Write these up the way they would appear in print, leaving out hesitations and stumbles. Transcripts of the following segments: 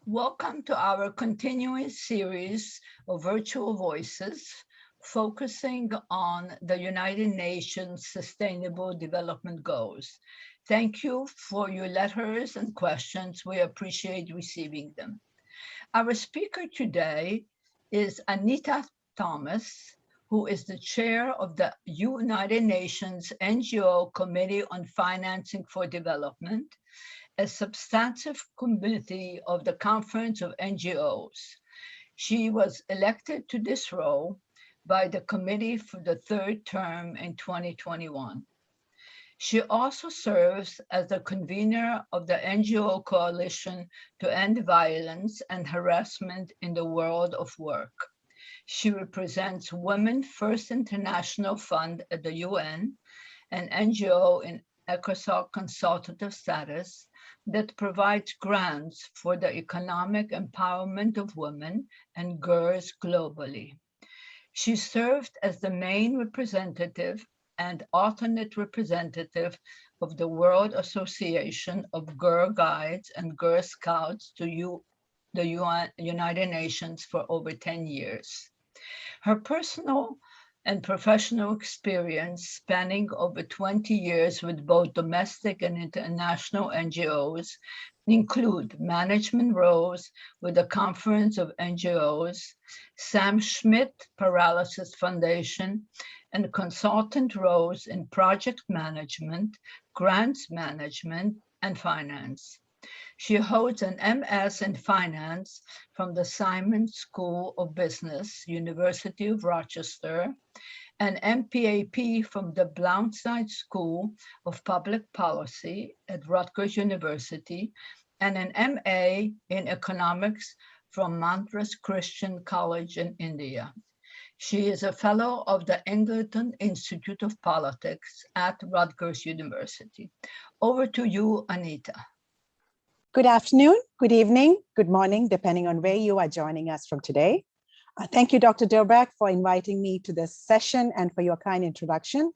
Welcome to our continuing series of Virtual Voices, focusing on the United Nations Sustainable Development Goals. Thank you for your letters and questions. We appreciate receiving them. Our speaker today is Anita Thomas, who is the chair of the United Nations NGO Committee on Financing for Development, a substantive committee of the Conference of NGOs. She was elected to this role by the committee for the third term in 2021. She also serves as the convener of the NGO Coalition to End Violence and Harassment in the World of Work. She represents Women First International Fund at the UN, an NGO in ECOSOC Consultative Status, that provides grants for the economic empowerment of women and girls globally. She served as the main representative and alternate representative of the World Association of Girl Guides and Girl Scouts to the United Nations for over 10 years. Her personal and professional experience spanning over 20 years with both domestic and international NGOs include management roles with the Conference of NGOs, Schmidt Paralysis Foundation, and consultant roles in project management, grants management, and finance. She holds an MS in Finance from the Simon School of Business, University of Rochester, an MPAP from the Bloustein School of Public Policy at Rutgers University, and an MA in Economics from Madras Christian College in India. She is a fellow of the Eagleton Institute of Politics at Rutgers University. Over to you, Anita. Good afternoon, good evening, good morning, depending on where you are joining us from today. Thank you, Dr. Derbeck, for inviting me to this session and for your kind introduction,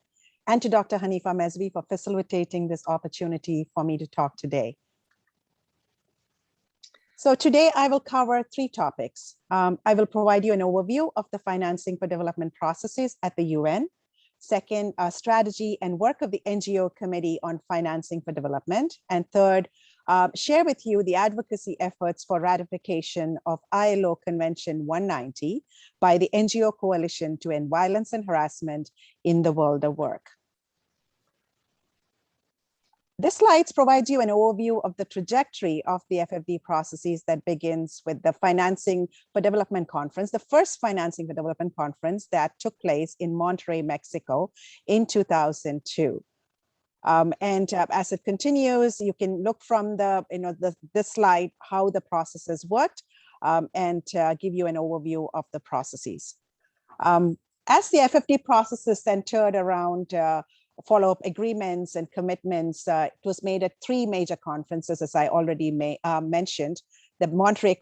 and to Dr. Hanifa Mezvi for facilitating this opportunity for me to talk today. So today I will cover three topics. I will provide you an overview of the financing for development processes at the UN. Second, strategy and work of the NGO Committee on Financing for Development. And third, share with you the advocacy efforts for ratification of ILO Convention 190 by the NGO Coalition to End Violence and Harassment in the World of Work. This slide provides you an overview of the trajectory of the FFD processes that begins with the Financing for Development Conference, the first Financing for Development Conference that took place in Monterrey, Mexico in 2002. As it continues, you can look from this slide how the processes worked and give you an overview of the processes. As the FFD process is centered around follow-up agreements and commitments, it was made at three major conferences, as I already mentioned. The Monterrey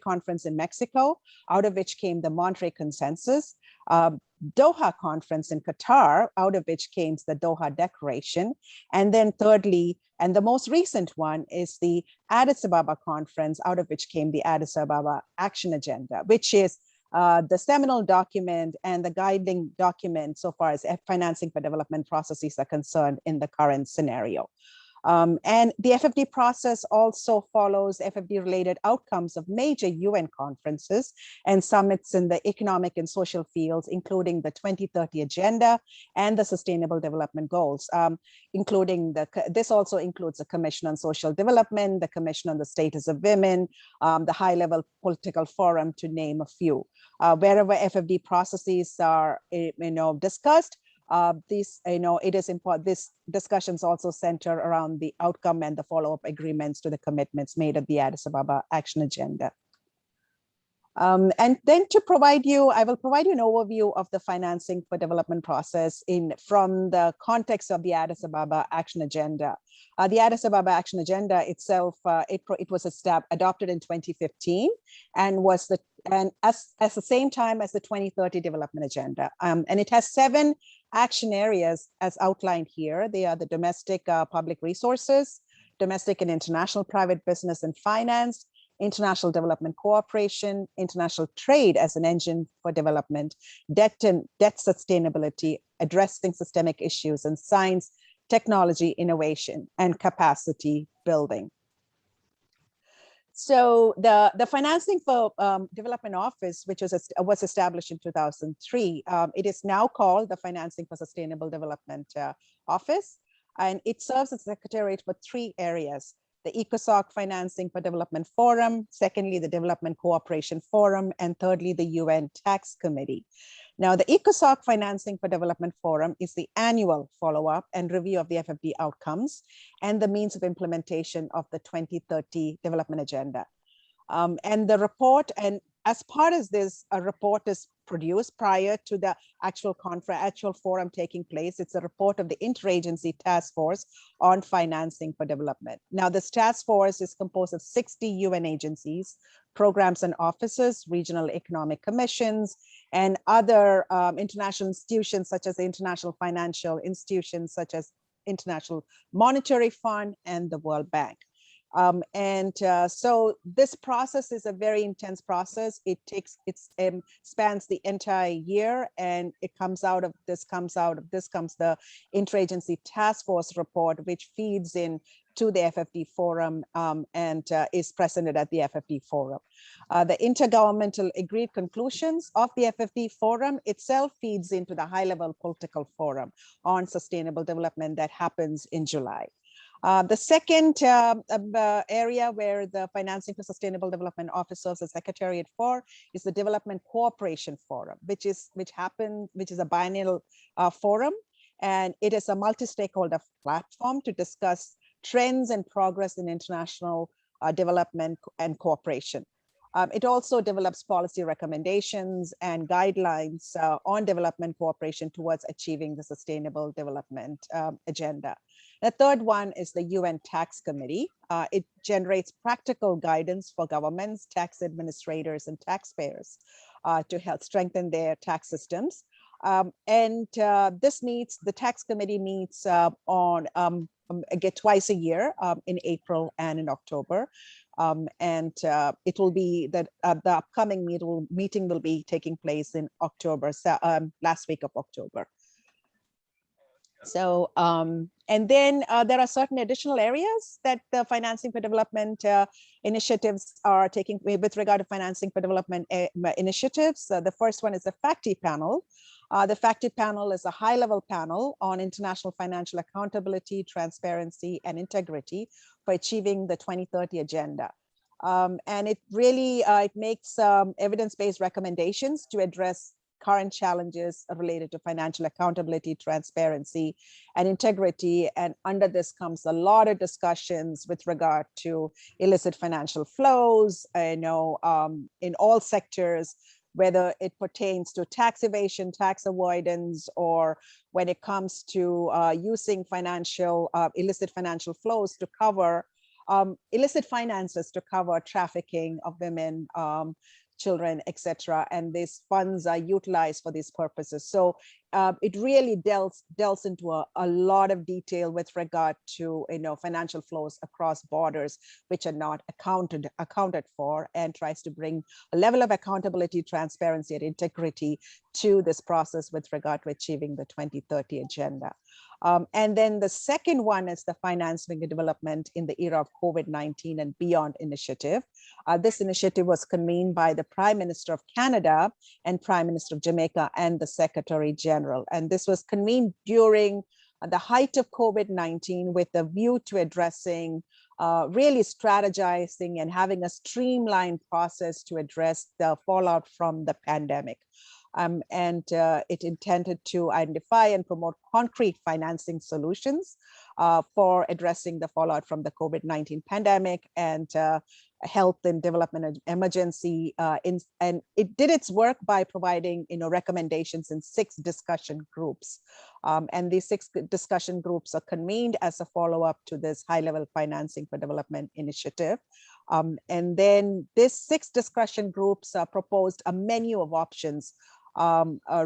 Conference in Mexico, out of which came the Monterrey Consensus, Doha Conference in Qatar, out of which came the Doha Declaration. And then thirdly, and the most recent one, is the Addis Ababa Conference, out of which came the Addis Ababa Action Agenda, which is the seminal document and the guiding document so far as financing for development processes are concerned in the current scenario. And the FFD process also follows FFD-related outcomes of major UN conferences and summits in the economic and social fields, including the 2030 Agenda and the Sustainable Development Goals, this also includes the Commission on Social Development, the Commission on the Status of Women, the High-Level Political Forum, to name a few. Wherever FFD processes are discussed, it is important. These discussions also center around the outcome and the follow-up agreements to the commitments made at the Addis Ababa Action Agenda. And then I will provide you an overview of the financing for development process from the context of the Addis Ababa Action Agenda. The Addis Ababa Action Agenda itself, it was adopted in 2015 and was at the same time as the 2030 Development Agenda. And it has 7 action areas as outlined here. They are the domestic public resources, domestic and international private business and finance, international development cooperation, international trade as an engine for development, debt and debt sustainability, addressing systemic issues, and science, technology, innovation, and capacity building. So the Financing for Development Office, which was established in 2003, it is now called the Financing for Sustainable Development Office, and it serves as secretariat for 3 areas: the ECOSOC Financing for Development Forum, secondly, the Development Cooperation Forum, and thirdly, the UN Tax Committee. Now, the ECOSOC Financing for Development Forum is the annual follow-up and review of the FFD outcomes and the means of implementation of the 2030 Development Agenda. And the report, and as part of this, a report is produced prior to the actual forum taking place. It's a report of the Interagency Task Force on Financing for Development. Now, this task force is composed of 60 UN agencies, programs and offices, regional economic commissions, and other international institutions such as the international financial institutions such as International Monetary Fund and the World Bank. So this process is a very intense process. It spans the entire year, and it comes the Interagency Task Force report, which feeds in to the FFD forum and is presented at the FFD forum. The intergovernmental agreed conclusions of the FFD forum itself feeds into the high-level political forum on sustainable development that happens in July. The second area where the Financing for Sustainable Development Office serves as secretariat for is the Development Cooperation Forum, which is a biennial forum, and it is a multi-stakeholder platform to discuss trends and progress in international development and cooperation. It also develops policy recommendations and guidelines on development cooperation towards achieving the Sustainable Development Agenda. The third one is the UN Tax Committee. It generates practical guidance for governments, tax administrators, and taxpayers to help strengthen their tax systems. The Tax Committee meets again twice a year in April and in October. It will be that the upcoming meeting will be taking place in October, last week of October. So, and then there are certain additional areas that the Financing for Development initiatives are taking with regard to Financing for Development initiatives. The first one is the FACTI panel. The FACTI panel is a high-level panel on international financial accountability, transparency, and integrity for achieving the 2030 agenda. And it really it makes evidence-based recommendations to address current challenges related to financial accountability, transparency, and integrity. And under this comes a lot of discussions with regard to illicit financial flows, in all sectors, whether it pertains to tax evasion, tax avoidance, or when it comes to using illicit financial flows to cover illicit finances to cover trafficking of women, children, etc. And these funds are utilized for these purposes. So it really delves into a lot of detail with regard to financial flows across borders, which are not accounted for, and tries to bring a level of accountability, transparency, and integrity to this process with regard to achieving the 2030 agenda. And then the second one is the Financing and Development in the Era of COVID-19 and Beyond initiative. This initiative was convened by the Prime Minister of Canada and Prime Minister of Jamaica and the Secretary General. And this was convened during the height of COVID-19 with a view to addressing, really strategizing and having a streamlined process to address the fallout from the pandemic. It intended to identify and promote concrete financing solutions for addressing the fallout from the COVID-19 pandemic and health and development emergency. And it did its work by providing recommendations in 6 discussion groups. And these 6 discussion groups are convened as a follow-up to this high-level Financing for Development initiative. And then these 6 discussion groups proposed a menu of options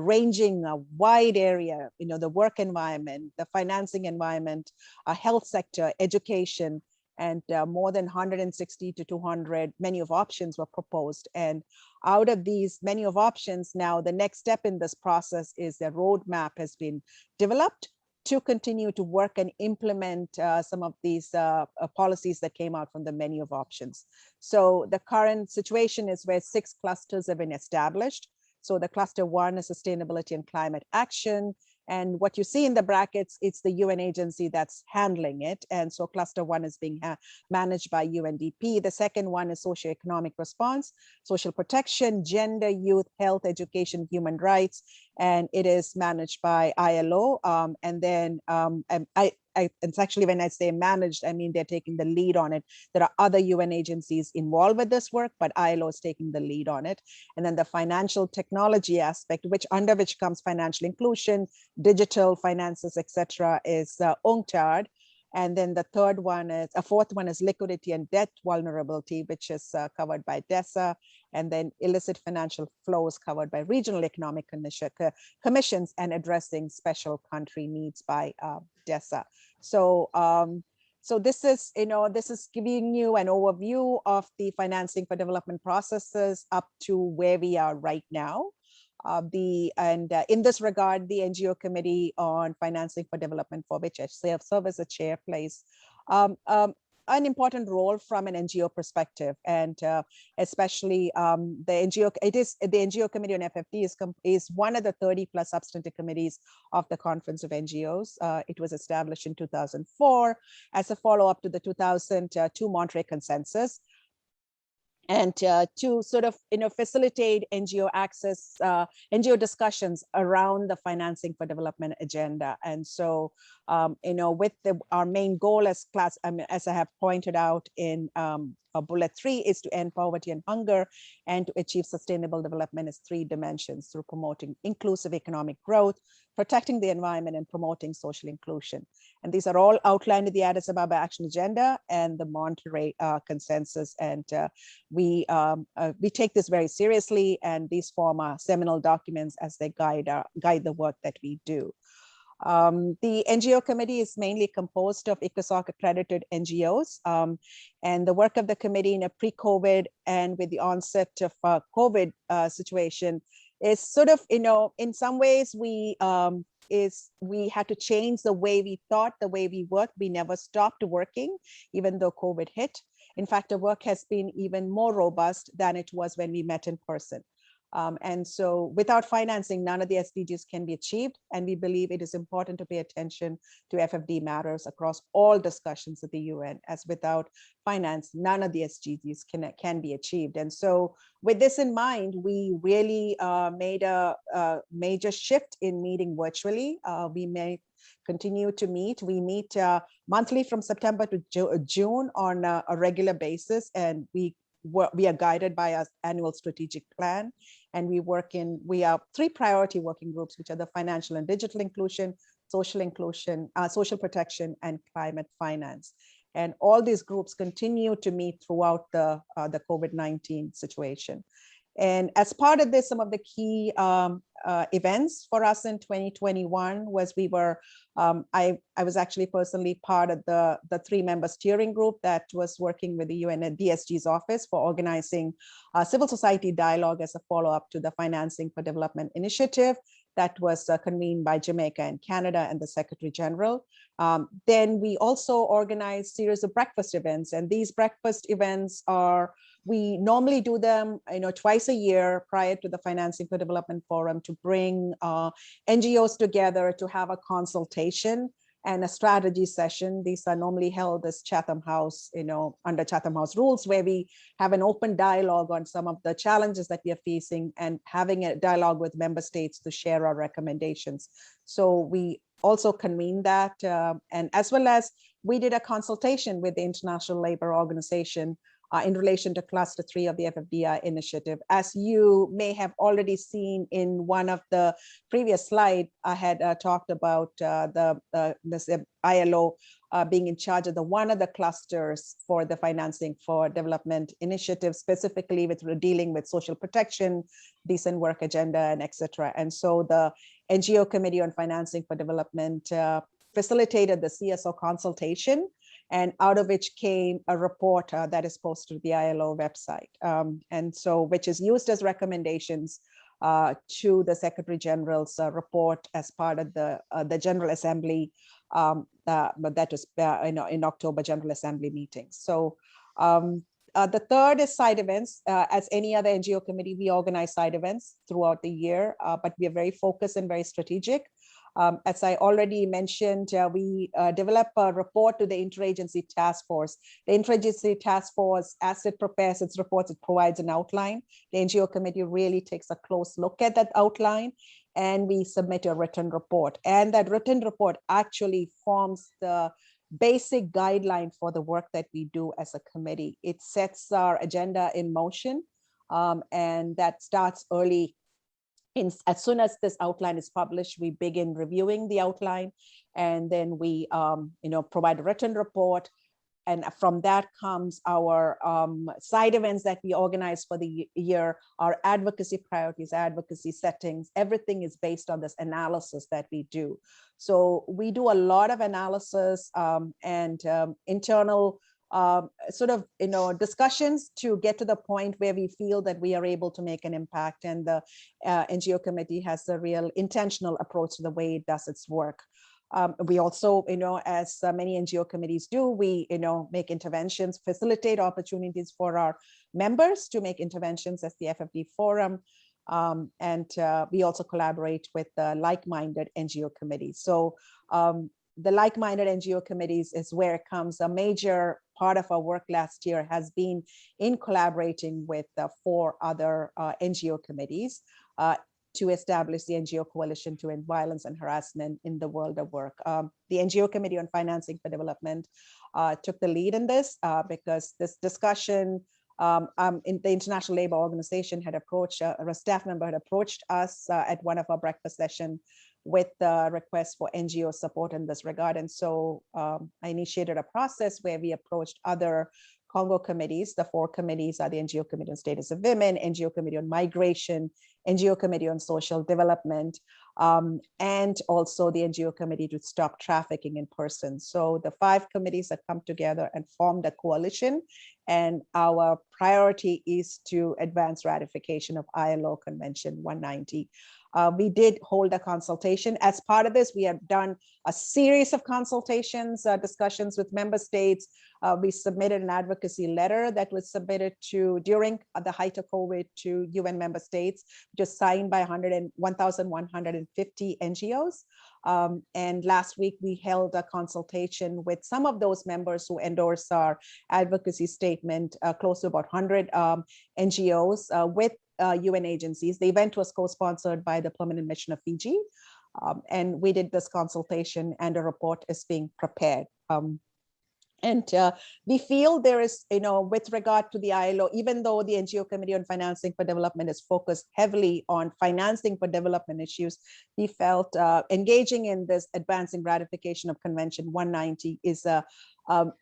ranging a wide area, the work environment, the financing environment, health sector, education, and more than 160 to 200 menu of options were proposed. And out of these menu of options, now the next step in this process is the roadmap has been developed to continue to work and implement some of these policies that came out from the menu of options. So the current situation is where 6 clusters have been established. So the cluster 1 is sustainability and climate action. And what you see in the brackets, it's the UN agency that's handling it. And so cluster 1 is being managed by UNDP. The second one is socioeconomic response, social protection, gender, youth, health, education, human rights. And it is managed by ILO. And then it's actually, when I say managed, I mean they're taking the lead on it. There are other UN agencies involved with this work, but ILO is taking the lead on it. And then the financial technology aspect, under which comes financial inclusion, digital finances, etc., is UNCTAD. And then the fourth one is liquidity and debt vulnerability, which is covered by DESA. And then illicit financial flows covered by regional economic commissions and addressing special country needs by DESA. So, so this is giving you an overview of the financing for development processes up to where we are right now. In this regard, the NGO Committee on Financing for Development, for which I serve as a chair, plays an important role from an NGO perspective, and especially the NGO Committee on FFD is one of the 30+ substantive committees of the Conference of NGOs. It was established in 2004 as a follow-up to the 2002 Monterey Consensus, and to sort of facilitate NGO access, NGO discussions around the financing for development agenda. And so with our main goal as as I have pointed out in bullet 3, is to end poverty and hunger, and to achieve sustainable development is 3 dimensions: through promoting inclusive economic growth, protecting the environment, and promoting social inclusion. And these are all outlined in the Addis Ababa Action Agenda and the Monterey Consensus. And we take this very seriously, and these form our seminal documents as they guide the work that we do. The NGO Committee is mainly composed of ECOSOC accredited NGOs, and the work of the committee in a pre-COVID and with the onset of COVID situation is sort of, in some ways we had to change the way we thought, the way we worked. We never stopped working, even though COVID hit. In fact, the work has been even more robust than it was when we met in person. And so without financing, none of the SDGs can be achieved. And we believe it is important to pay attention to FFD matters across all discussions at the UN, as without finance, none of the SDGs can be achieved. And so with this in mind, we really made a major shift in meeting virtually. We may continue to meet. We meet monthly from September to June on a regular basis, and we are guided by our annual strategic plan. And we have 3 priority working groups, which are the financial and digital inclusion, social protection, and climate finance. And all these groups continue to meet throughout the COVID-19 situation. And as part of this, some of the key events for us in 2021 was I was actually personally part of the 3-member steering group that was working with the UN and DSG's office for organizing a civil society dialogue as a follow-up to the Financing for Development initiative that was convened by Jamaica and Canada and the Secretary General. Then we also organized a series of breakfast events, and these breakfast events we normally do them twice a year prior to the Financing for Development Forum, to bring NGOs together to have a consultation and a strategy session. These are normally held as Chatham House, under Chatham House rules, where we have an open dialogue on some of the challenges that we are facing, and having a dialogue with member states to share our recommendations. So we also convened that, and as well as we did a consultation with the International Labour Organization in relation to Cluster 3 of the FFDI initiative. As you may have already seen in one of the previous slides, I had talked about this ILO being in charge of one of the clusters for the Financing for Development initiative, specifically with dealing with social protection, decent work agenda, and etc. And so the NGO Committee on Financing for Development facilitated the CSO consultation. and out of which came a report that is posted to the ILO website, and so which is used as recommendations to the Secretary General's report as part of the General Assembly, but that was in October General Assembly meetings. So the third is side events. As any other NGO committee, we organize side events throughout the year, but we are very focused and very strategic. As I already mentioned, we develop a report to the Interagency Task Force. The Interagency Task Force, as it prepares its reports, it provides an outline. The NGO committee really takes a close look at that outline, and we submit a written report. And that written report actually forms the basic guideline for the work that we do as a committee. It sets our agenda in motion, and that starts early. As soon as this outline is published, we begin reviewing the outline, and then we provide a written report. And from that comes our side events that we organize for the year, our advocacy priorities, advocacy settings. Everything is based on this analysis that we do. So we do a lot of analysis and internal discussions to get to the point where we feel that we are able to make an impact. And the NGO committee has a real intentional approach to the way it does its work. We also, as many NGO committees do, we, make interventions, facilitate opportunities for our members to make interventions as the FFD forum. And we also collaborate with like-minded NGO committees. So the like-minded NGO committees is where it comes. A major part of our work last year has been in collaborating with 4 other NGO committees to establish the NGO Coalition to End Violence and Harassment in the World of Work. The NGO Committee on Financing for Development took the lead in this because this discussion in the International Labour Organization had approached, a staff member had approached us at one of our breakfast sessions with the request for NGO support in this regard. And so I initiated a process where we approached other CoNGO committees. The 4 committees are the NGO Committee on Status of Women, NGO Committee on Migration, NGO Committee on Social Development, and also the NGO Committee to Stop Trafficking in Persons. So the 5 committees that come together and formed a coalition, and our priority is to advance ratification of ILO Convention 190. We did hold a consultation. As part of this, we have done a series of consultations, discussions with member states. We submitted an advocacy letter that was submitted during the height of COVID to UN member states, just signed by 1,150 NGOs. And last week, we held a consultation with some of those members who endorse our advocacy statement, close to about 100 NGOs with UN agencies. The event was co-sponsored by the Permanent Mission of Fiji. And we did this consultation, and a report is being prepared. And we feel there is, with regard to the ILO, even though the NGO Committee on Financing for Development is focused heavily on financing for development issues, we felt engaging in this advancing ratification of Convention 190 is a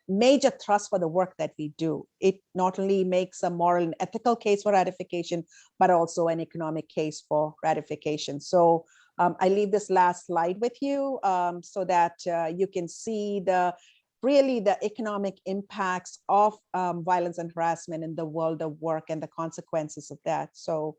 major thrust for the work that we do. It not only makes a moral and ethical case for ratification, but also an economic case for ratification. So I leave this last slide with you so that you can see really the economic impacts of violence and harassment in the world of work and the consequences of that. So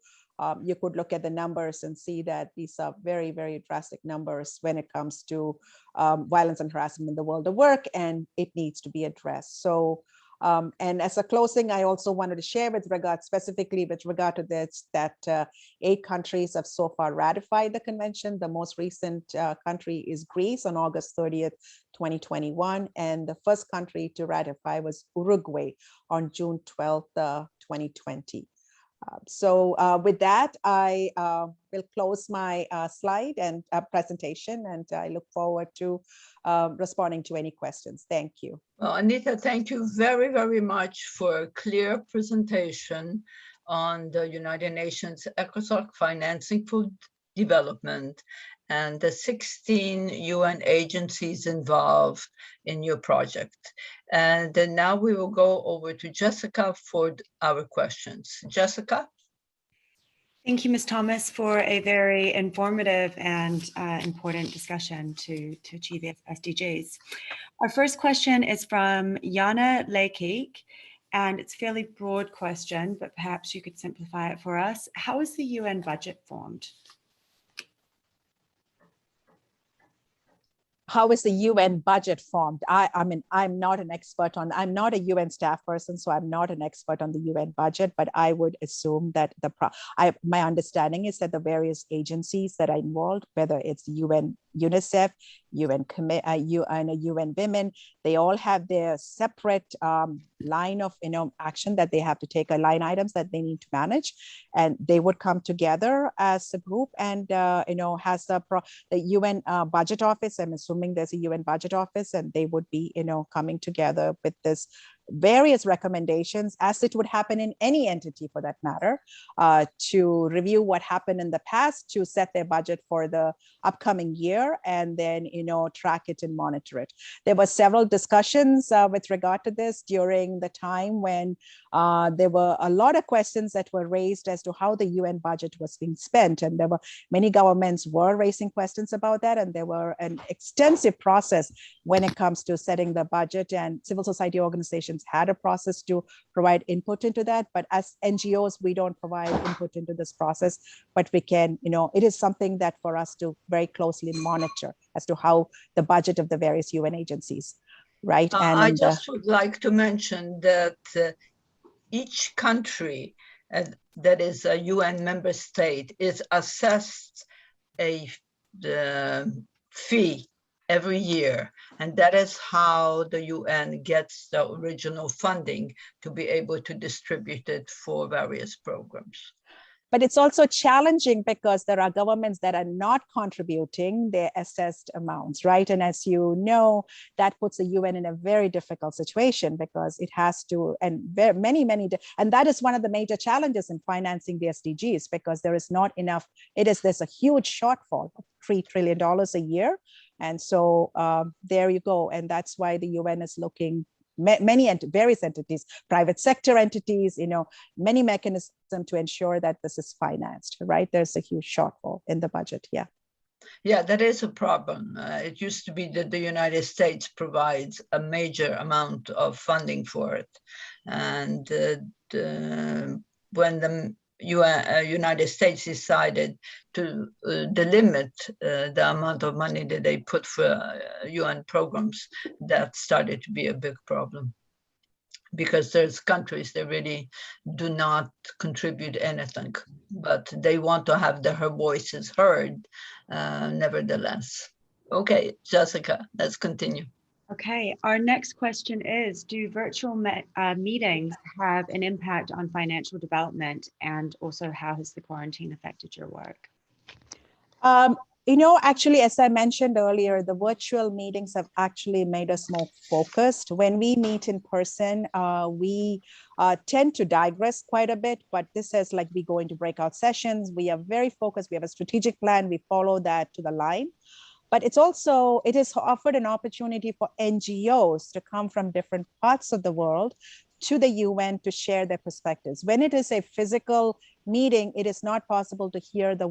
you could look at the numbers and see that these are very, very drastic numbers when it comes to violence and harassment in the world of work, and it needs to be addressed. So, and as a closing, I also wanted to share specifically with regard to this, that 8 countries have so far ratified the convention. The most recent country is Greece on August 30th, 2021. And the first country to ratify was Uruguay on June 12th, 2020. So with that, I will close my slide and presentation, and I look forward to responding to any questions. Thank you. Well, Anita, thank you very, very much for a clear presentation on the United Nations ECOSOC Financing for Development and the 16 UN agencies involved in your project. And then now we will go over to Jessica for our questions. Jessica? Thank you, Ms. Thomas, for a very informative and important discussion to achieve SDGs. Our first question is from Jana Leikik, and it's a fairly broad question, but perhaps you could simplify it for us. How is the UN budget formed? How is the UN budget formed? I mean, I'm not an expert on, I'm not a UN staff person, so I'm not an expert on the UN budget, but I would assume that my understanding is that the various agencies that are involved, whether it's UN, UNICEF, UN Women, they all have their separate line of action that they have to take, line items that they need to manage, and they would come together as a group and has the UN budget office. I'm assuming there's a UN budget office, and they would be coming together with this various recommendations, as it would happen in any entity for that matter, to review what happened in the past, to set their budget for the upcoming year, and then track it and monitor it. There were several discussions with regard to this during the time when there were a lot of questions that were raised as to how the UN budget was being spent, and there were many governments were raising questions about that, and there were an extensive process when it comes to setting the budget, and civil society organizations had a process to provide input into that. But as NGOs, we don't provide input into this process, but we can, it is something that for us to very closely monitor as to how the budget of the various UN agencies, right? And I just would like to mention that each country that is a UN member state is assessed a fee every year. And that is how the UN gets the original funding to be able to distribute it for various programs. But it's also challenging because there are governments that are not contributing their assessed amounts, right? And as you know, that puts the UN in a very difficult situation because it has to, and and that is one of the major challenges in financing the SDGs, because there is not enough, there's a huge shortfall of $3 trillion a year. And so there you go. And that's why the UN is looking various entities, private sector entities, many mechanisms to ensure that this is financed, right? There's a huge shortfall in the budget, yeah. Yeah, that is a problem. It used to be that the United States provides a major amount of funding for it. And when the United States decided to delimit the amount of money that they put for UN programs, that started to be a big problem. Because there's countries that really do not contribute anything, but they want to have their voices heard nevertheless. Okay, Jessica, let's continue. Okay, our next question is, do virtual meetings have an impact on financial development? And also, how has the quarantine affected your work? Actually, as I mentioned earlier, the virtual meetings have actually made us more focused. When we meet in person, we tend to digress quite a bit, but this is like we go into breakout sessions. We are very focused. We have a strategic plan. We follow that to the line. But it has offered an opportunity for NGOs to come from different parts of the world to the UN to share their perspectives. When it is a physical meeting, it is not possible to hear the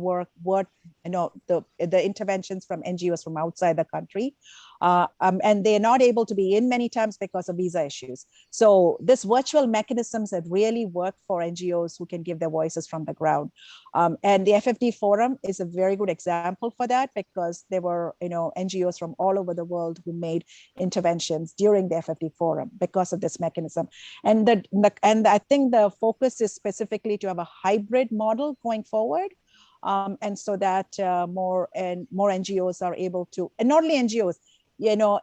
interventions from NGOs from outside the country. And they're not able to be in many times because of visa issues. So this virtual mechanisms have really worked for NGOs who can give their voices from the ground. And the FFD Forum is a very good example for that, because there were NGOs from all over the world who made interventions during the FFD Forum because of this mechanism. And I think the focus is specifically to have a hybrid model going forward. And so that more NGOs are able to, and not only NGOs,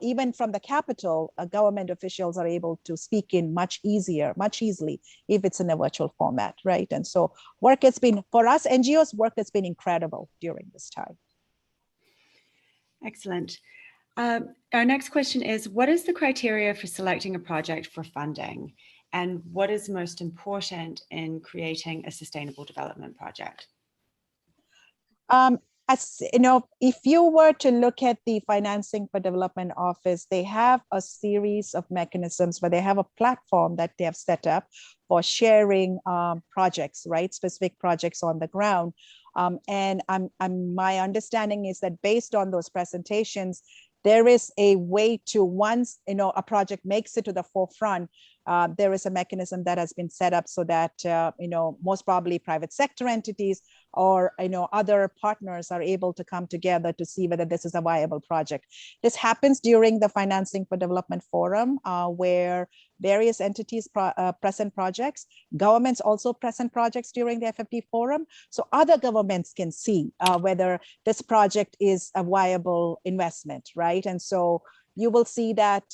even from the capital, government officials are able to speak in much easily if it's in a virtual format, right? And so work has been, for us NGOs, work has been incredible during this time. Excellent. Our next question is, what is the criteria for selecting a project for funding? And what is most important in creating a sustainable development project? as you know, if you were to look at the Financing for Development Office, they have a series of mechanisms where they have a platform that they have set up for sharing projects, right? Specific projects on the ground. And my understanding is that based on those presentations, there is a way to, once a project makes it to the forefront, there is a mechanism that has been set up so that most probably private sector entities or other partners are able to come together to see whether this is a viable project. This happens during the Financing for Development Forum, where various entities present projects. Governments also present projects during the FFD forum, so other governments can see whether this project is a viable investment, right? And so you will see that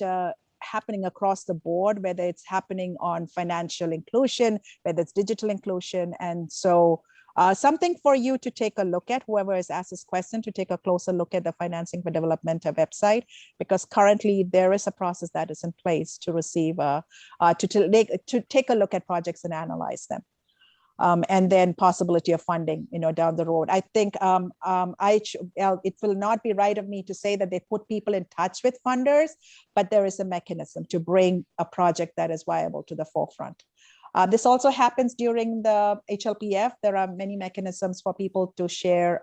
happening across the board, whether it's happening on financial inclusion, whether it's digital inclusion. And so something for you to take a look at, whoever has asked this question, to take a closer look at the Financing for Development website, because currently there is a process that is in place to receive, to take a look at projects and analyze them. And then possibility of funding, down the road. I think it will not be right of me to say that they put people in touch with funders, but there is a mechanism to bring a project that is viable to the forefront. This also happens during the HLPF. There are many mechanisms for people to share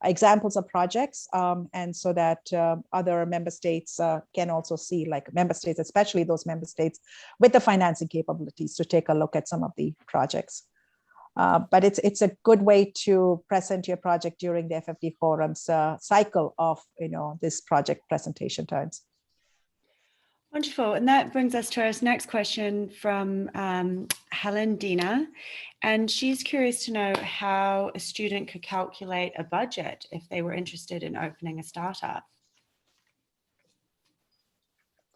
examples of projects, and so that other member states can also see, like member states, especially those member states with the financing capabilities, to take a look at some of the projects. But it's a good way to present your project during the FFD forum's cycle of this project presentation times. Wonderful, and that brings us to our next question from Helen Dina, and she's curious to know how a student could calculate a budget if they were interested in opening a startup.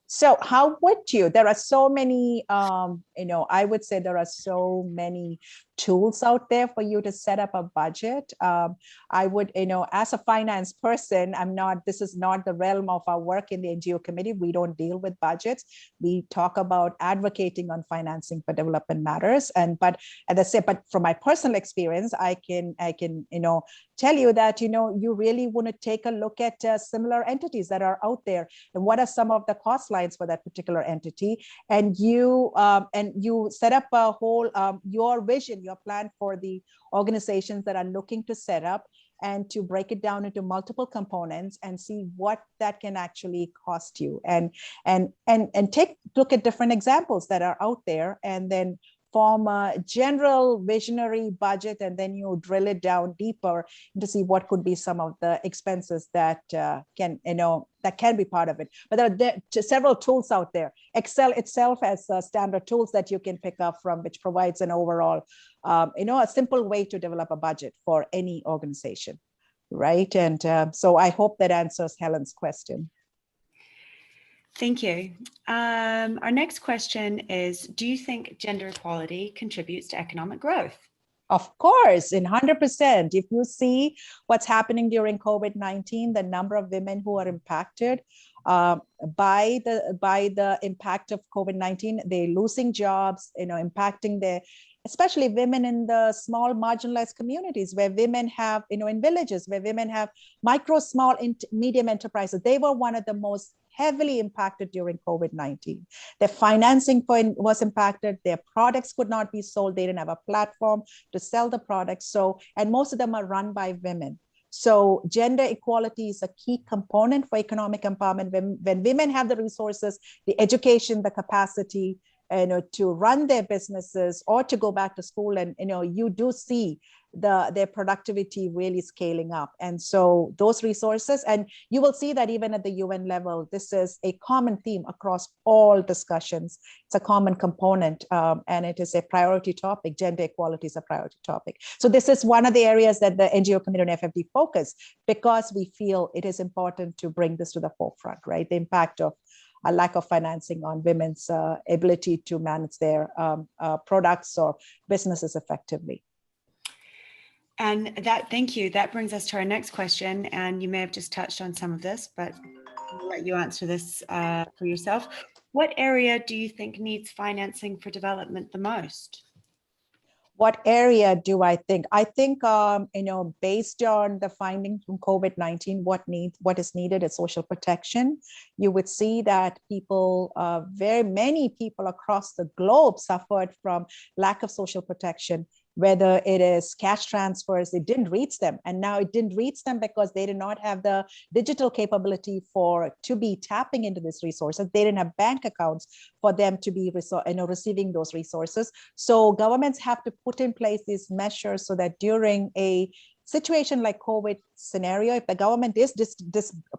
So how would you? There are so many, I would say there are so many tools out there for you to set up a budget. I would, as a finance person, this is not the realm of our work in the NGO committee. We don't deal with budgets. We talk about advocating on financing for development matters. But as I say, but from my personal experience, I can tell you that, you really want to take a look at similar entities that are out there, and what are some of the cost lines for that particular entity. And you set up a whole, your vision, your plan for the organizations that are looking to set up, and to break it down into multiple components and see what that can actually cost you, and look at different examples that are out there, and then form a general visionary budget, and then you drill it down deeper to see what could be some of the expenses that can be part of it. But there are several tools out there. Excel itself has standard tools that you can pick up from, which provides an overall, a simple way to develop a budget for any organization, right? And so I hope that answers Helen's question. Thank you. Our next question is, do you think gender equality contributes to economic growth? Of course, in 100%. If you see what's happening during COVID-19, the number of women who are impacted by the impact of COVID-19, they're losing jobs, impacting especially women in the small marginalized communities, where women have, in villages, where women have micro, small, medium enterprises. They were one of the most heavily impacted during COVID-19. Their financing was impacted. Their products could not be sold. They didn't have a platform to sell the products. And most of them are run by women. So gender equality is a key component for economic empowerment. When women have the resources, the education, the capacity, to run their businesses or to go back to school, and you do see their productivity really scaling up. And so those resources, and you will see that even at the UN level, this is a common theme across all discussions. It's a common component, and it is a priority topic. Gender equality is a priority topic. So this is one of the areas that the NGO Committee and FFD focus, because we feel it is important to bring this to the forefront, right? The impact of a lack of financing on women's ability to manage their products or businesses effectively. And thank you. That brings us to our next question. And you may have just touched on some of this, but I'll let you answer this for yourself. What area do you think needs financing for development the most? What area do I think? I think, based on the findings from COVID-19, what is needed is social protection. You would see that people, very many people across the globe suffered from lack of social protection, whether it is cash transfers, it didn't reach them. And now it didn't reach them because they did not have the digital capability to be tapping into these resources. They didn't have bank accounts for them to be receiving those resources. So governments have to put in place these measures so that during a situation like COVID scenario, if the government is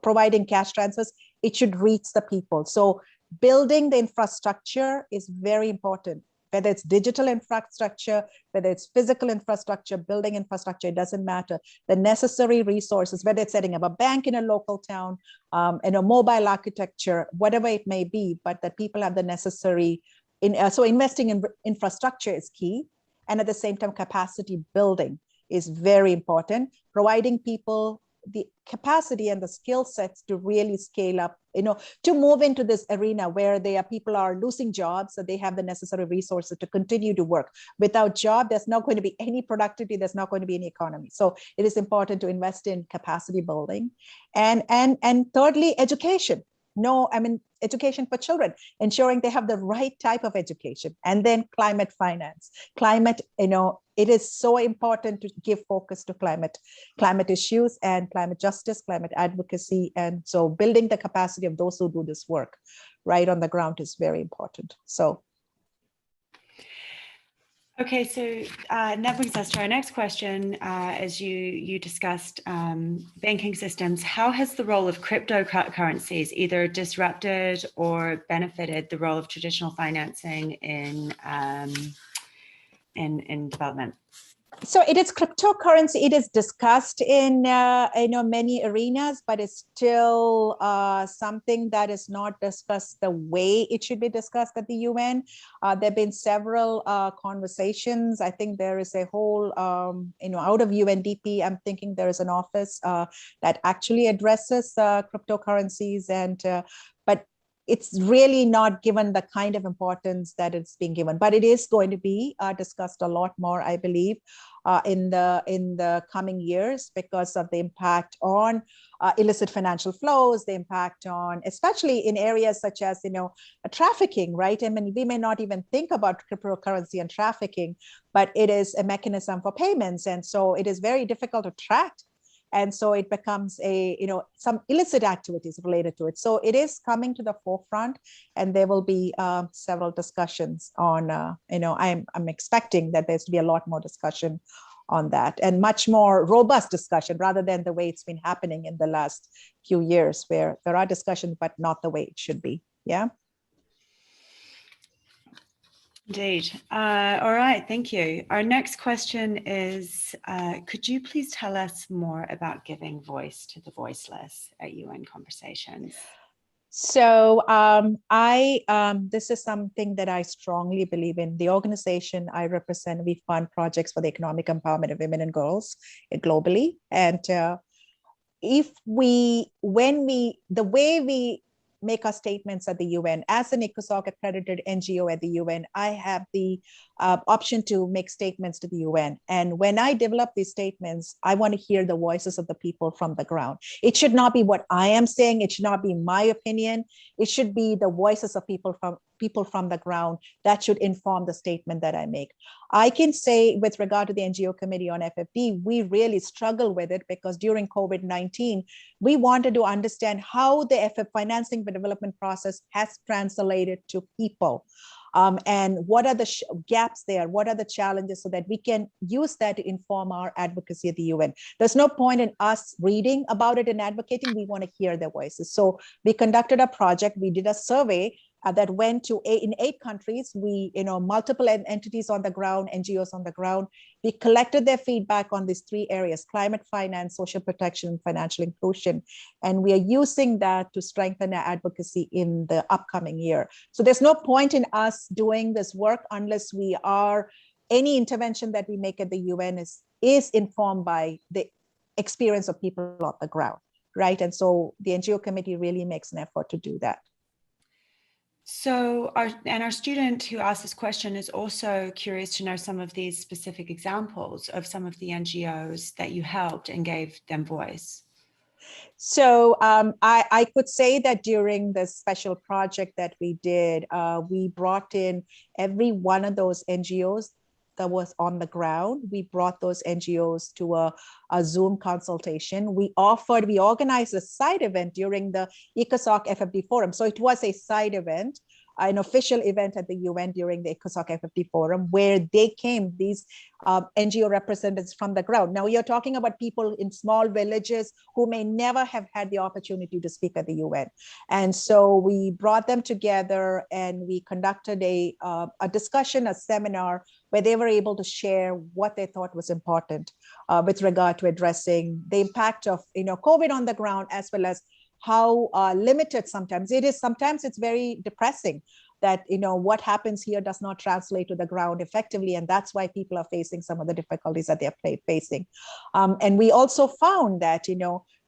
providing cash transfers, it should reach the people. So building the infrastructure is very important. Whether it's digital infrastructure, whether it's physical infrastructure, building infrastructure, it doesn't matter. The necessary resources, whether it's setting up a bank in a local town, a mobile architecture, whatever it may be, but that people have the necessary, so investing in infrastructure is key. And at the same time, capacity building is very important. Providing people the capacity and the skill sets to really scale up, to move into this arena where people are losing jobs, so they have the necessary resources to continue to work. Without job, there's not going to be any productivity, there's not going to be any economy. So it is important to invest in capacity building. And thirdly, education. Education for children, ensuring they have the right type of education. And then climate finance. Climate, it is so important to give focus to climate issues and climate justice, climate advocacy. And so building the capacity of those who do this work right on the ground is very important. So. Okay, so that brings us to our next question. As you discussed banking systems, how has the role of cryptocurrencies either disrupted or benefited the role of traditional financing in development? So it is cryptocurrency. It is discussed in many arenas, but it's still something that is not discussed the way it should be discussed at the UN. There have been several conversations. I think there is a whole, out of UNDP, I'm thinking there is an office that actually addresses cryptocurrencies, but it's really not given the kind of importance that it's being given, but it is going to be discussed a lot more, I believe, in the coming years because of the impact on illicit financial flows, the impact on, especially in areas such as, trafficking, right? I mean, we may not even think about cryptocurrency and trafficking, but it is a mechanism for payments. And so it is very difficult to track. And so it becomes some illicit activities related to it. So it is coming to the forefront, and there will be several discussions on, I'm expecting that there's to be a lot more discussion on that and much more robust discussion rather than the way it's been happening in the last few years where there are discussions, but not the way it should be. Yeah. Indeed. All right, thank you. Our next question is, could you please tell us more about giving voice to the voiceless at UN conversations? So this is something that I strongly believe in. The organization I represent, we fund projects for the economic empowerment of women and girls globally. And the way we make our statements at the UN, as an ECOSOC accredited NGO at the UN, I have the option to make statements to the UN. And when I develop these statements, I want to hear the voices of the people from the ground. It should not be what I am saying. It should not be my opinion. It should be the voices of people from the ground that should inform the statement that I make. I can say with regard to the NGO Committee on FFD, we really struggle with it because during COVID-19, we wanted to understand how the financing for development process has translated to people. And what are the gaps there? What are the challenges so that we can use that to inform our advocacy at the UN? There's no point in us reading about it and advocating. We want to hear their voices. So we conducted a project. We did a survey that went to in 8 countries. We, multiple entities on the ground, NGOs on the ground. We collected their feedback on these 3 areas: climate finance, social protection, and financial inclusion. And we are using that to strengthen our advocacy in the upcoming year. So there's no point in us doing this work unless any intervention that we make at the UN is informed by the experience of people on the ground, right? And so the NGO Committee really makes an effort to do that. So our student who asked this question is also curious to know some of these specific examples of some of the NGOs that you helped and gave them voice. So I could say that during the special project that we did, we brought in every one of those NGOs that was on the ground. We brought those NGOs to a Zoom consultation. We organized a side event during the ECOSOC FFD forum. So it was a side event, an official event at the UN during the ECOSOC FFD forum, where they came, these NGO representatives from the ground. Now you're talking about people in small villages who may never have had the opportunity to speak at the UN. And so we brought them together and we conducted a discussion, a seminar, where they were able to share what they thought was important with regard to addressing the impact of COVID on the ground, as well as how limited sometimes it is. Sometimes it's very depressing that what happens here does not translate to the ground effectively, and that's why people are facing some of the difficulties that they're facing. And we also found that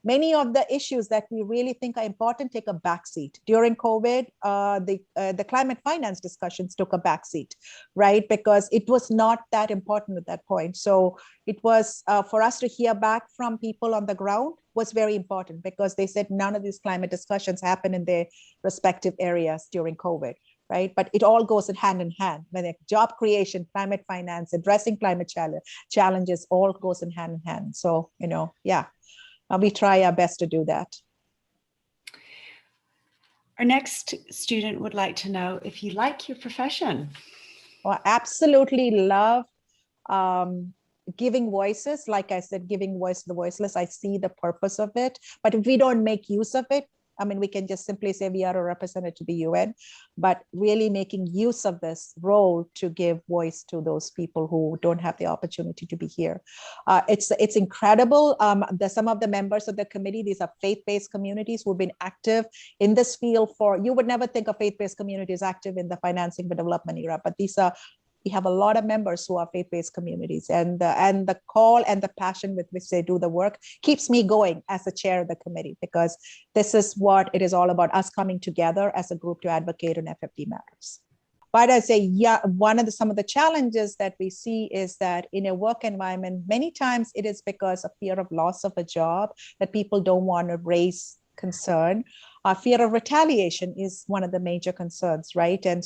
many of the issues that we really think are important take a backseat. During COVID, the climate finance discussions took a backseat, right? Because it was not that important at that point. So it was for us to hear back from people on the ground was very important, because they said none of these climate discussions happen in their respective areas during COVID, right? But it all goes hand in hand. When job creation, climate finance, addressing climate challenges, all goes in hand. So, yeah. We try our best to do that. Our next student would like to know if you like your profession. Well, absolutely love giving voices. Like I said, giving voice to the voiceless. I see the purpose of it. But if we don't make use of it, we can just simply say we are a representative to the UN, but really making use of this role to give voice to those people who don't have the opportunity to be here. It's incredible. Some of the members of the committee, these are faith-based communities who've been active in this field you would never think of faith-based communities active in the financing for development era, but we have a lot of members who are faith-based communities, and the call and the passion with which they do the work keeps me going as the chair of the committee, because this is what it is all about, us coming together as a group to advocate on FFD matters. But I say, yeah, some of the challenges that we see is that in a work environment, many times it is because of fear of loss of a job that people don't want to raise concern. Fear of retaliation is one of the major concerns, right? And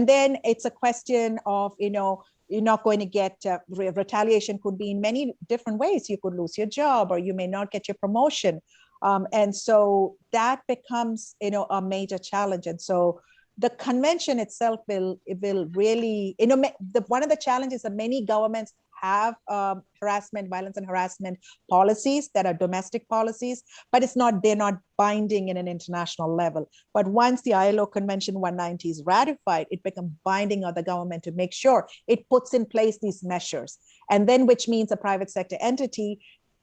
then it's a question of, you're not going to get retaliation could be in many different ways. You could lose your job, or you may not get your promotion. And so that becomes, a major challenge. And so the convention itself will really, one of the challenges that many governments have violence and harassment policies that are domestic policies, but they're not binding in an international level. But once the ILO Convention 190 is ratified, it becomes binding on the government to make sure it puts in place these measures. And then, which means a private sector entity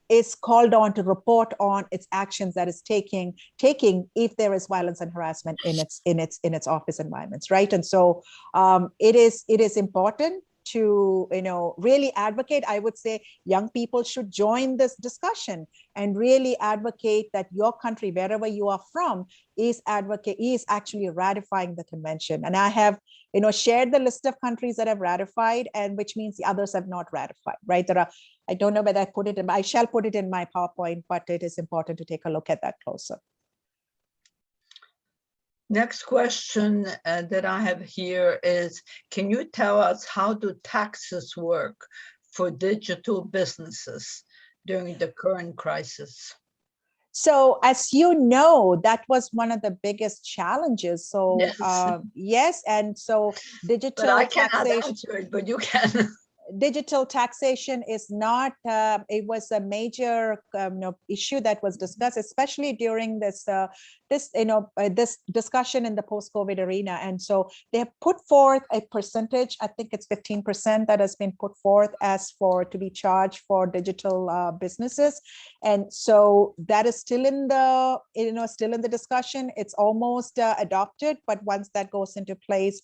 is called on to report on its actions that is taking if there is violence and harassment in its office environments, right? And so it is important to really advocate. I would say young people should join this discussion and really advocate that your country, wherever you are from, is actually ratifying the convention. And I have shared the list of countries that have ratified, and which means the others have not ratified, right? I don't know whether I shall put it in my PowerPoint, but it is important to take a look at that closer. Next question that I have here is, can you tell us how do taxes work for digital businesses during the current crisis? So as you know, that was one of the biggest challenges. So yes, and so digital but I cannot taxation, answer it, but you can. Digital taxation is not, it was a major issue that was discussed, especially during this discussion in the post-COVID arena. And so they have put forth a percentage, I think it's 15% that has been put forth to be charged for digital businesses. And so that is still in the discussion. It's almost adopted, but once that goes into place,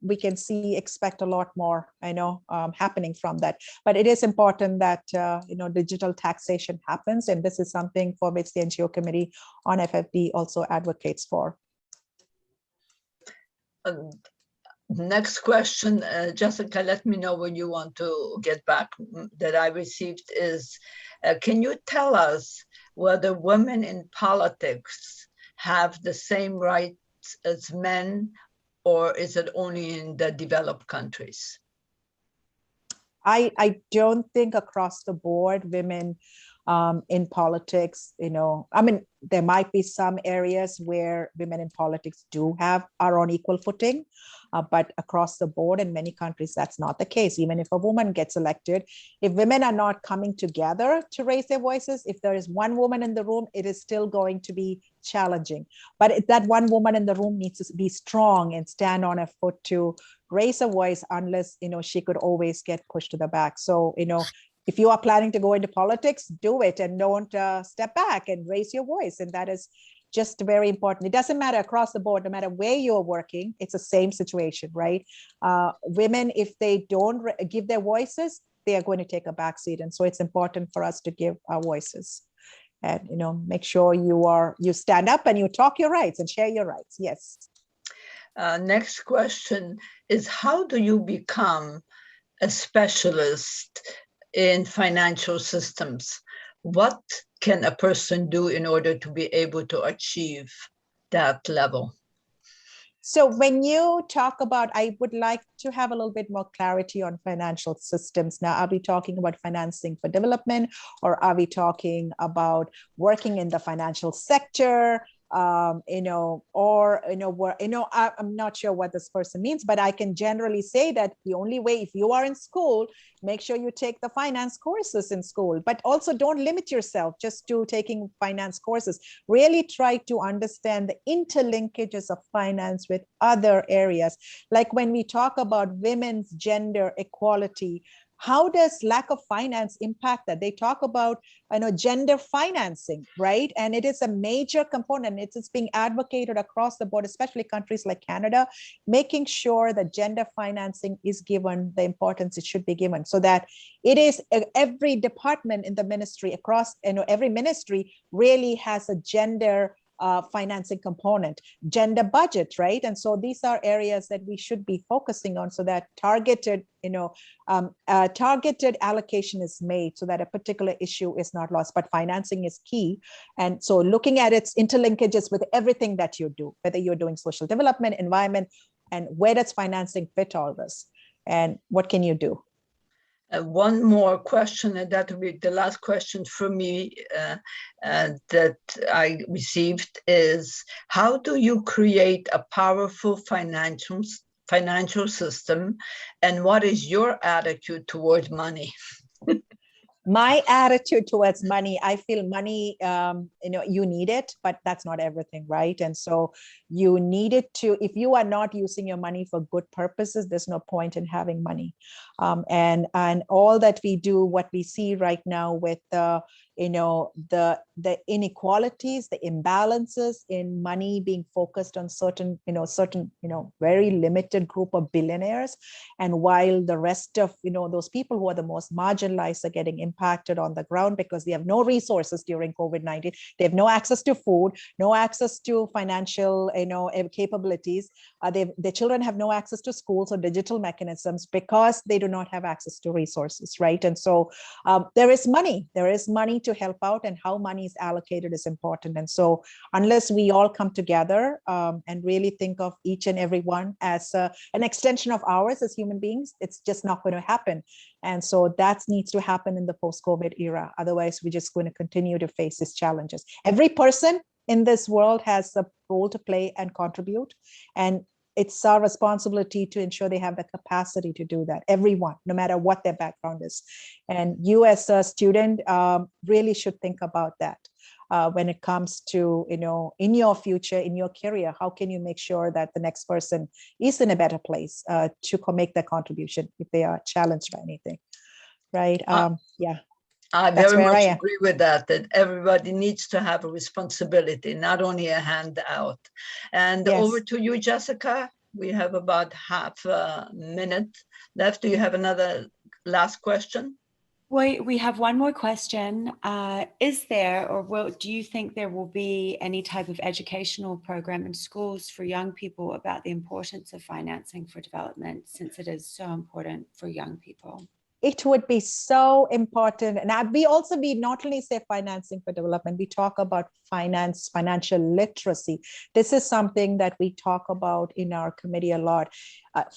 we can expect a lot more, happening from that. But it is important that digital taxation happens, and this is something for which the NGO Committee on FFD also advocates for. Next question, Jessica, let me know when you want to get back, that I received is, can you tell us whether women in politics have the same rights as men, or is it only in the developed countries? I don't think across the board women in politics, I mean, there might be some areas where women in politics are on equal footing, but across the board in many countries, that's not the case. Even if a woman gets elected, if women are not coming together to raise their voices, if there is one woman in the room, it is still going to be challenging. But that one woman in the room needs to be strong and stand on her foot to raise a voice, unless, she could always get pushed to the back. So, if you are planning to go into politics, do it and don't step back and raise your voice. And that is just very important. It doesn't matter across the board, no matter where you're working, it's the same situation, right? Women, if they don't give their voices, they are going to take a backseat. And so it's important for us to give our voices and, make sure you stand up and you talk your rights and share your rights. Yes. Next question is, how do you become a specialist in financial systems? What can a person do in order to be able to achieve that level? So when you talk about, I would like to have a little bit more clarity on financial systems. Now, are we talking about financing for development, or are we talking about working in the financial sector? I'm not sure what this person means, but I can generally say that the only way, if you are in school, make sure you take the finance courses in school, but also don't limit yourself just to taking finance courses. Really try to understand the interlinkages of finance with other areas. Like when we talk about women's gender equality, how does lack of finance impact that? They talk about, gender financing, right? And it is a major component. It's being advocated across the board, especially countries like Canada, making sure that gender financing is given the importance it should be given, so that it is every department in the ministry across, every ministry really has a gender financing component, gender budget, right? And so these are areas that we should be focusing on, so that targeted allocation is made, so that a particular issue is not lost. But financing is key. And so looking at its interlinkages with everything that you do, whether you're doing social development, environment, and where does financing fit all this? And what can you do? One more question, and that will be the last question for me that I received, is, how do you create a powerful financial system, and what is your attitude towards money? My attitude towards money, I feel money, you need it, but that's not everything, right? And so you need it to, if you are not using your money for good purposes, there's no point in having money. And all that we do, what we see right now with the inequalities, the imbalances in money being focused on certain, very limited group of billionaires. And while the rest of, those people who are the most marginalized are getting impacted on the ground because they have no resources during COVID-19. They have no access to food, no access to financial, capabilities. Their children have no access to schools or digital mechanisms because they do not have access to resources, right? And so there is money to help out, and how money is allocated is important. And so unless we all come together and really think of each and every one as an extension of ours as human beings, it's just not going to happen. And so that needs to happen in the post-COVID era. Otherwise, we're just going to continue to face these challenges. Every person in this world has a role to play and contribute. And it's our responsibility to ensure they have the capacity to do that. Everyone, no matter what their background is. And you as a student really should think about that when it comes to, in your future, in your career, how can you make sure that the next person is in a better place to make their contribution if they are challenged by anything, right? Yeah. I very much agree with that everybody needs to have a responsibility, not only a handout. And yes. Over to you, Jessica. We have about half a minute left. Do you have another last question? We have one more question. Is there, or do you think there will be any type of educational program in schools for young people about the importance of financing for development, since it is so important for young people? It would be so important. And we also, we not only say financing for development, we talk about financial literacy. This is something that we talk about in our committee a lot.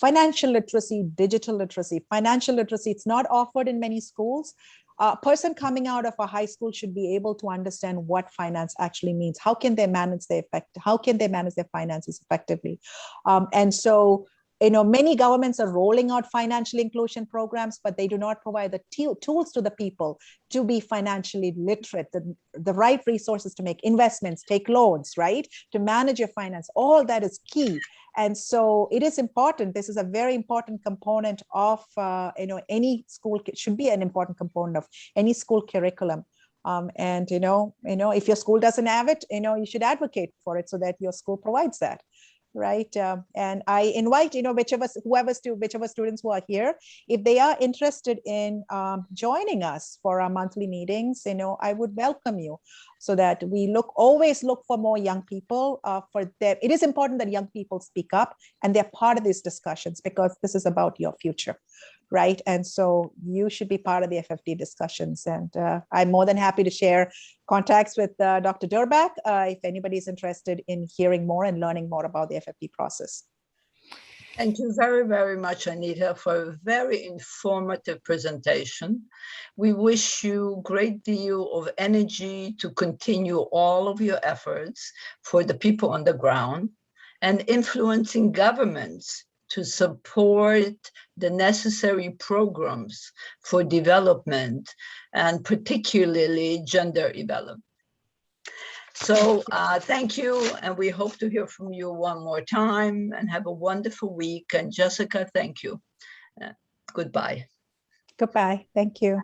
Financial literacy, digital literacy, financial literacy, it's not offered in many schools. A person coming out of a high school should be able to understand what finance actually means. How can they manage their finances effectively? And so, many governments are rolling out financial inclusion programs, but they do not provide the tools to the people to be financially literate, the right resources to make investments, take loans, right? To manage your finance, all that is key. And so it is important. This is a very important component of, any school, should be an important component of any school curriculum. And, if your school doesn't have it, you should advocate for it so that your school provides that. Right. And I invite, whichever students who are here, if they are interested in joining us for our monthly meetings, I would welcome you, so that we always look for more young people. It is important that young people speak up and they're part of these discussions, because this is about your future. Right. And so you should be part of the FFD discussions. And I'm more than happy to share contacts with Dr. Durbach if anybody's interested in hearing more and learning more about the FFD process. Thank you very, very much, Anita, for a very informative presentation. We wish you a great deal of energy to continue all of your efforts for the people on the ground and influencing governments to support the necessary programs for development, and particularly gender development. So thank you, and we hope to hear from you one more time, and have a wonderful week. And Jessica, thank you. Goodbye. Goodbye. Thank you.